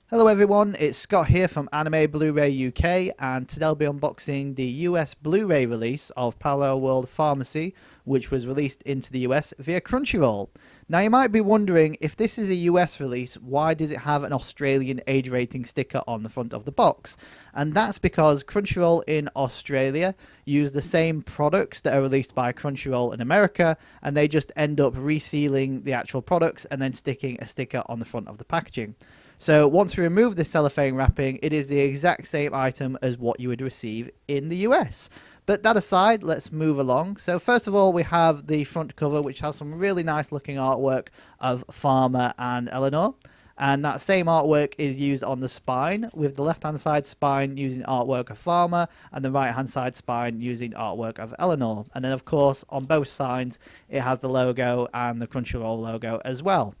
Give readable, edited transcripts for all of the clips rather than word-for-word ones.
Hello everyone, it's Scott here from AnimeBlurayUK, and today I'll be unboxing the US Blu-ray release of Parallel World Pharmacy, which was released into the US via Crunchyroll. Now you might be wondering, if this is a US release, why does it have an Australian age rating sticker on the front of the box? And that's because Crunchyroll in Australia use the same products that are released by Crunchyroll in America, and they just end up resealing the actual products and then sticking a sticker on the front of the packaging. So once we remove this cellophane wrapping, it is the exact same item as what you would receive in the US. But that aside, let's move along. So first of all, we have the front cover, which has some really nice looking artwork of Farmer and Eleanor. And that same artwork is used on the spine, with the left-hand side spine using artwork of Farmer and the right-hand side spine using artwork of Eleanor. And then, of course, on both sides, it has the logo and the Crunchyroll logo as well.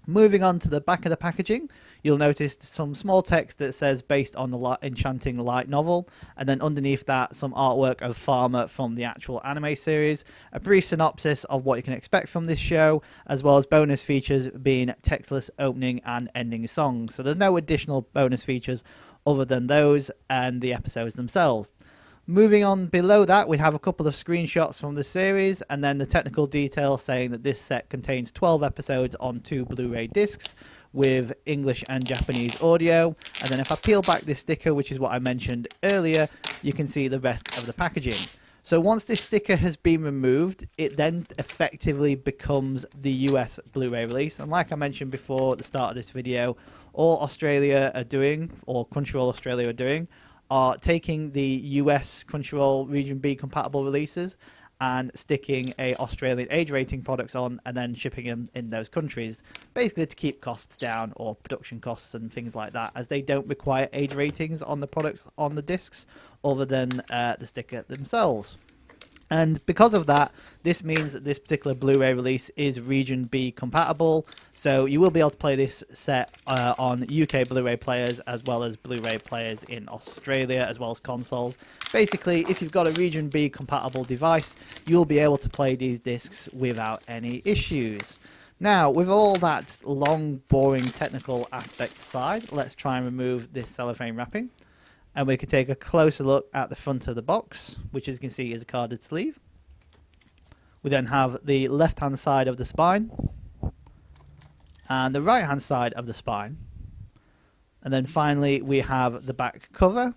Moving on to the back of the packaging, you'll notice some small text that says based on the enchanting light novel, and then underneath that some artwork of Farmer from the actual anime series, a brief synopsis of what you can expect from this show, as well as bonus features being textless opening and ending songs. So there's no additional bonus features other than those and the episodes themselves. Moving on below that, we have a couple of screenshots from the series, and then the technical detail saying that this set contains 12 episodes on 2 Blu-ray discs with English and Japanese audio. And then if I peel back this sticker, which is what I mentioned earlier, you can see the rest of the packaging. So once this sticker has been removed, it then effectively becomes the US Blu-ray release. And like I mentioned before at the start of this video, all Australia are doing, or Crunchyroll Australia are doing, are taking the US Crunchyroll Region B compatible releases and sticking a Australian age rating products on and then shipping them in those countries, basically to keep costs down, or production costs and things like that, as they don't require age ratings on the products on the discs other than the sticker themselves. And because of that, this means that this particular Blu-ray release is Region B compatible, so you will be able to play this set on UK Blu-ray players as well as Blu-ray players in Australia, as well as consoles. Basically, if you've got a Region B compatible device, you'll be able to play these discs without any issues. Now, with all that long, boring technical aspect aside, let's try and remove this cellophane wrapping. And we can take a closer look at the front of the box, which as you can see is a carded sleeve. We then have the left-hand side of the spine and the right-hand side of the spine. And then finally we have the back cover.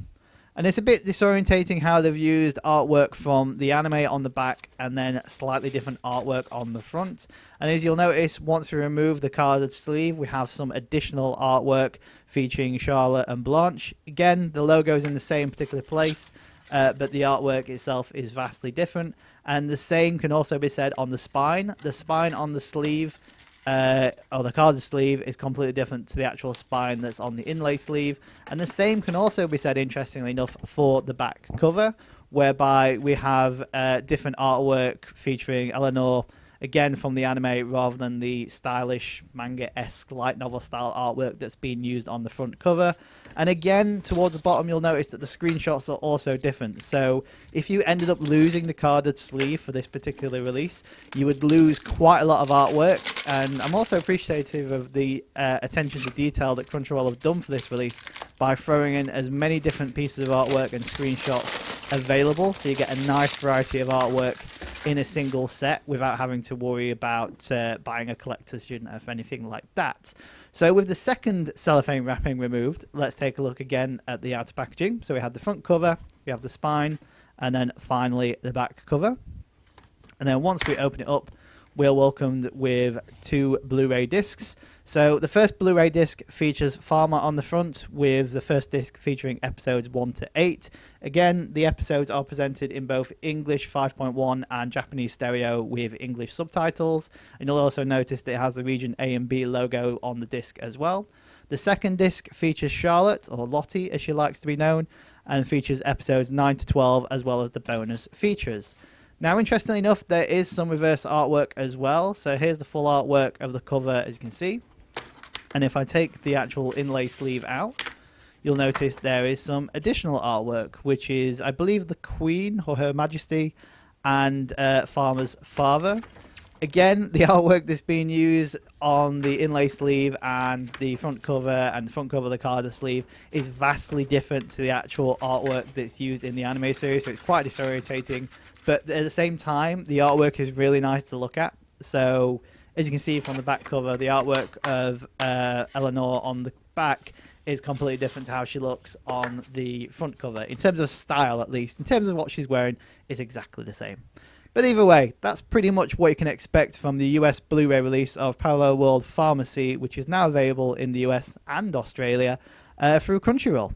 And it's a bit disorientating how they've used artwork from the anime on the back and then slightly different artwork on the front. And as you'll notice, once we remove the carded sleeve, we have some additional artwork featuring Charlotte and Blanche. Again, the logo is in the same particular place, but the artwork itself is vastly different. And the same can also be said on the spine. The spine on the sleeve, or the carded sleeve, is completely different to the actual spine that's on the inlay sleeve. And the same can also be said, interestingly enough, for the back cover, whereby we have different artwork featuring Eleanor, again from the anime, rather than the stylish manga-esque light novel style artwork that's being used on the front cover. And again, towards the bottom, you'll notice that the screenshots are also different. So if you ended up losing the carded sleeve for this particular release, you would lose quite a lot of artwork. And I'm also appreciative of the attention to detail that Crunchyroll have done for this release by throwing in as many different pieces of artwork and screenshots available, so you get a nice variety of artwork in a single set without having to worry about buying a collector's unit or anything like that. So with the second cellophane wrapping removed, let's take a look again at the outer packaging. So we have the front cover, we have the spine, and then finally the back cover. And then once we open it up, we're welcomed with 2 Blu-ray discs. So the first Blu-ray disc features Farmer on the front, with the first disc featuring episodes 1 to 8. Again, the episodes are presented in both English 5.1 and Japanese stereo with English subtitles. And you'll also notice that it has the Region A and B logo on the disc as well. The second disc features Charlotte, or Lottie as she likes to be known, and features episodes 9 to 12 as well as the bonus features. Now, interestingly enough, there is some reverse artwork as well. So here's the full artwork of the cover, as you can see. And if I take the actual inlay sleeve out, you'll notice there is some additional artwork, which is, I believe, the Queen or Her Majesty and Farmer's father. Again, the artwork that's being used on the inlay sleeve and the front cover of the card sleeve is vastly different to the actual artwork that's used in the anime series, so it's quite disorientating. But at the same time, the artwork is really nice to look at. So, as you can see from the back cover, the artwork of Eleanor on the back is completely different to how she looks on the front cover. In terms of style, at least. In terms of what she's wearing, it's exactly the same. But either way, that's pretty much what you can expect from the US Blu-ray release of Parallel World Pharmacy, which is now available in the US and Australia through Crunchyroll.